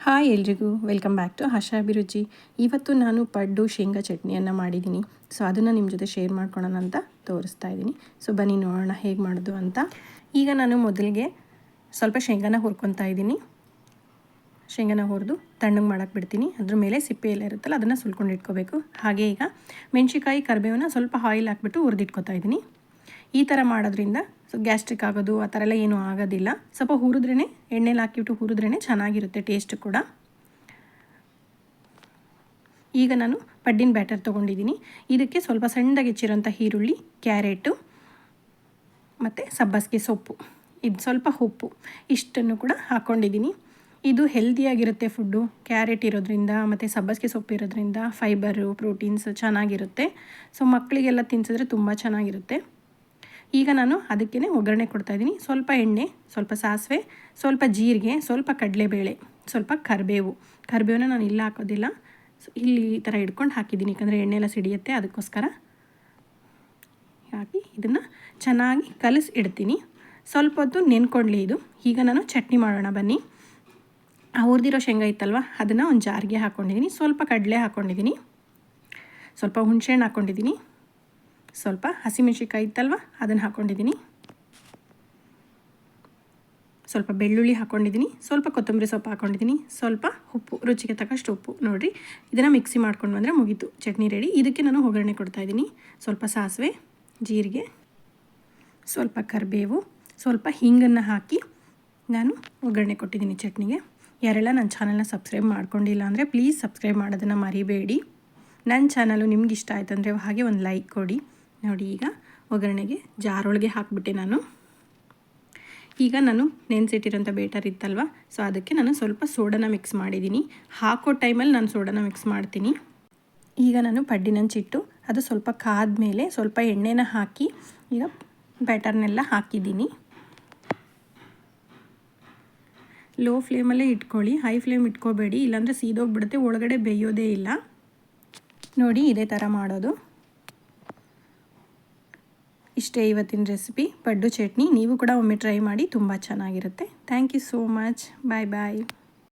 Hi ಎಲ್ರಿಗೂ welcome back to ಆಶಾ ಅಭಿರುಚಿ. ಇವತ್ತು ನಾನು ಪಡ್ಡು ಶೇಂಗಾ ಚಟ್ನಿಯನ್ನು ಮಾಡಿದ್ದೀನಿ. ಸೊ ಅದನ್ನು ನಿಮ್ಮ ಜೊತೆ ಶೇರ್ ಮಾಡ್ಕೊಳ್ಳೋಣ ಅಂತ ತೋರಿಸ್ತಾ ಇದ್ದೀನಿ. ಸೊ ಬನ್ನಿ ನೋಡೋಣ ಹೇಗೆ ಮಾಡೋದು ಅಂತ. ಈಗ ನಾನು ಮೊದಲಿಗೆ ಸ್ವಲ್ಪ ಶೇಂಗಾನ ಹುರ್ಕೊತಾ ಇದ್ದೀನಿ. ಶೇಂಗಾನ ಹುರಿದು ತಣ್ಣಗೆ ಮಾಡೋಕ್ಕೆ ಬಿಡ್ತೀನಿ. ಅದ್ರ ಮೇಲೆ ಸಿಪ್ಪೆ ಎಲ್ಲ ಇರುತ್ತಲ್ಲ ಅದನ್ನು ಸುಲ್ಕೊಂಡು ಇಟ್ಕೋಬೇಕು. ಹಾಗೆ ಈಗ ಮೆಣಸಿಕಾಯಿ ಕರಿಬೇವನ್ನ ಸ್ವಲ್ಪ ಆಯಿಲ್ ಹಾಕ್ಬಿಟ್ಟು ಹುರಿದಿಟ್ಕೋತಾ ಇದ್ದೀನಿ. ಈ ಥರ ಮಾಡೋದ್ರಿಂದ ಸೊ ಗ್ಯಾಸ್ಟ್ರಿಕ್ ಆಗೋದು ಆ ಥರ ಎಲ್ಲ ಏನೂ ಆಗೋದಿಲ್ಲ. ಸ್ವಲ್ಪ ಹುರಿದ್ರೇ ಎಣ್ಣೆಲಿ ಹಾಕಿಬಿಟ್ಟು ಹುರಿದ್ರೇ ಚೆನ್ನಾಗಿರುತ್ತೆ ಟೇಸ್ಟ್ ಕೂಡ. ಈಗ ನಾನು ಪಡ್ಡಿನ ಬ್ಯಾಟರ್ ತೊಗೊಂಡಿದ್ದೀನಿ. ಇದಕ್ಕೆ ಸ್ವಲ್ಪ ಸಣ್ಣದಾಗಿ ಹೆಚ್ಚಿರೋಂಥ ಈರುಳ್ಳಿ, ಕ್ಯಾರೆಟು ಮತ್ತು ಸಬ್ಬಸಿಗೆ ಸೊಪ್ಪು, ಇದು ಸ್ವಲ್ಪ ಉಪ್ಪು ಇಷ್ಟನ್ನು ಕೂಡ ಹಾಕ್ಕೊಂಡಿದ್ದೀನಿ. ಇದು ಹೆಲ್ದಿಯಾಗಿರುತ್ತೆ ಫುಡ್ಡು. ಕ್ಯಾರೆಟ್ ಇರೋದ್ರಿಂದ ಮತ್ತು ಸಬ್ಬಸಿಗೆ ಸೊಪ್ಪು ಇರೋದ್ರಿಂದ ಫೈಬರು, ಪ್ರೋಟೀನ್ಸ್ ಚೆನ್ನಾಗಿರುತ್ತೆ. ಸೊ ಮಕ್ಕಳಿಗೆಲ್ಲ ತಿನ್ಸಿದ್ರೆ ತುಂಬ ಚೆನ್ನಾಗಿರುತ್ತೆ. ಈಗ ನಾನು ಅದಕ್ಕೇ ಒಗ್ಗರಣೆ ಕೊಡ್ತಾಯಿದ್ದೀನಿ. ಸ್ವಲ್ಪ ಎಣ್ಣೆ, ಸ್ವಲ್ಪ ಸಾಸಿವೆ, ಸ್ವಲ್ಪ ಜೀರಿಗೆ, ಸ್ವಲ್ಪ ಕಡಲೆಬೇಳೆ, ಸ್ವಲ್ಪ ಕರಿಬೇವನ್ನ ನಾನು ಇಲ್ಲ ಹಾಕೋದಿಲ್ಲ. ಸೊ ಇಲ್ಲಿ ಈ ಥರ ಹಿಡ್ಕೊಂಡು ಹಾಕಿದ್ದೀನಿ, ಯಾಕಂದರೆ ಎಣ್ಣೆ ಎಲ್ಲ ಸಿಡಿಯುತ್ತೆ, ಅದಕ್ಕೋಸ್ಕರ ಹಾಕಿ ಇದನ್ನು ಚೆನ್ನಾಗಿ ಕಲಸಿ ಇಡ್ತೀನಿ. ಸ್ವಲ್ಪ ಹೊತ್ತು ನೆನ್ಕೊಳ್ಳಿ ಇದು. ಈಗ ನಾನು ಚಟ್ನಿ ಮಾಡೋಣ ಬನ್ನಿ. ಹುರಿದಿರೋ ಶೇಂಗಾ ಇತ್ತಲ್ವ ಅದನ್ನು ಒಂದು ಜಾರಿಗೆ ಹಾಕ್ಕೊಂಡಿದ್ದೀನಿ. ಸ್ವಲ್ಪ ಕಡಲೆ ಹಾಕ್ಕೊಂಡಿದ್ದೀನಿ, ಸ್ವಲ್ಪ ಹುಣಸೆಹಣ್ಣು ಹಾಕ್ಕೊಂಡಿದ್ದೀನಿ, ಸ್ವಲ್ಪ ಹಸಿಮೆಣಸಿಕಾಯಿ ಇತ್ತಲ್ವ ಅದನ್ನು ಹಾಕ್ಕೊಂಡಿದ್ದೀನಿ, ಸ್ವಲ್ಪ ಬೆಳ್ಳುಳ್ಳಿ ಹಾಕ್ಕೊಂಡಿದ್ದೀನಿ, ಸ್ವಲ್ಪ ಕೊತ್ತಂಬರಿ ಸೊಪ್ಪು ಹಾಕ್ಕೊಂಡಿದ್ದೀನಿ, ಸ್ವಲ್ಪ ಉಪ್ಪು, ರುಚಿಗೆ ತಕ್ಕಷ್ಟು ಉಪ್ಪು. ನೋಡಿರಿ, ಇದನ್ನು ಮಿಕ್ಸಿ ಮಾಡ್ಕೊಂಡು ಬಂದರೆ ಮುಗೀತು, ಚಟ್ನಿ ರೆಡಿ. ಇದಕ್ಕೆ ನಾನು ಒಗ್ಗರಣೆ ಕೊಡ್ತಾಯಿದ್ದೀನಿ. ಸ್ವಲ್ಪ ಸಾಸಿವೆ, ಜೀರಿಗೆ, ಸ್ವಲ್ಪ ಕರಿಬೇವು, ಸ್ವಲ್ಪ ಹಿಂಗನ್ನು ಹಾಕಿ ನಾನು ಒಗ್ಗರಣೆ ಕೊಟ್ಟಿದ್ದೀನಿ ಚಟ್ನಿಗೆ. ಯಾರೆಲ್ಲ ನನ್ನ ಚಾನಲ್ನ ಸಬ್ಸ್ಕ್ರೈಬ್ ಮಾಡ್ಕೊಂಡಿಲ್ಲ ಅಂದರೆ ಪ್ಲೀಸ್ ಸಬ್ಸ್ಕ್ರೈಬ್ ಮಾಡೋದನ್ನು ಮರಿಬೇಡಿ. ನನ್ನ ಚಾನಲು ನಿಮ್ಗೆ ಇಷ್ಟ ಆಯ್ತು ಅಂದರೆ ಹಾಗೆ ಒಂದು ಲೈಕ್ ಕೊಡಿ. ನೋಡಿ, ಈಗ ಒಗ್ಗರಣೆಗೆ ಜಾರೊಳಗೆ ಹಾಕಿಬಿಟ್ಟೆ ನಾನು. ಈಗ ನಾನು ನೆನೆಸಿಟ್ಟಿರೋಂಥ ಬೇಟರ್ ಇತ್ತಲ್ವ, ಸೊ ಅದಕ್ಕೆ ನಾನು ಸ್ವಲ್ಪ ಸೋಡಾನ ಮಿಕ್ಸ್ ಮಾಡಿದ್ದೀನಿ. ಹಾಕೋ ಟೈಮಲ್ಲಿ ನಾನು ಸೋಡಾನ ಮಿಕ್ಸ್ ಮಾಡ್ತೀನಿ. ಈಗ ನಾನು ಪಡ್ಡಿನಂಚಿಟ್ಟು ಅದು ಸ್ವಲ್ಪ ಕಾದ ಮೇಲೆ ಸ್ವಲ್ಪ ಎಣ್ಣೆನ ಹಾಕಿ ಈಗ ಬ್ಯಾಟರ್ನೆಲ್ಲ ಹಾಕಿದ್ದೀನಿ. ಲೋ ಫ್ಲೇಮಲ್ಲೇ ಇಟ್ಕೊಳ್ಳಿ, ಹೈ ಫ್ಲೇಮ್ ಇಟ್ಕೋಬೇಡಿ, ಇಲ್ಲಾಂದರೆ ಸೀದೋಗ್ಬಿಡುತ್ತೆ, ಒಳಗಡೆ ಬೇಯೋದೇ ಇಲ್ಲ. ನೋಡಿ, ಇದೇ ಥರ ಮಾಡೋದು. ಇಷ್ಟೇ ಇವತ್ತಿನ ರೆಸಿಪಿ ಪಡ್ಡು ಚಟ್ನಿ. ನೀವು ಕೂಡ ಒಮ್ಮೆ ಟ್ರೈ ಮಾಡಿ, ತುಂಬ ಚೆನ್ನಾಗಿರುತ್ತೆ. Thank you so much. Bye bye.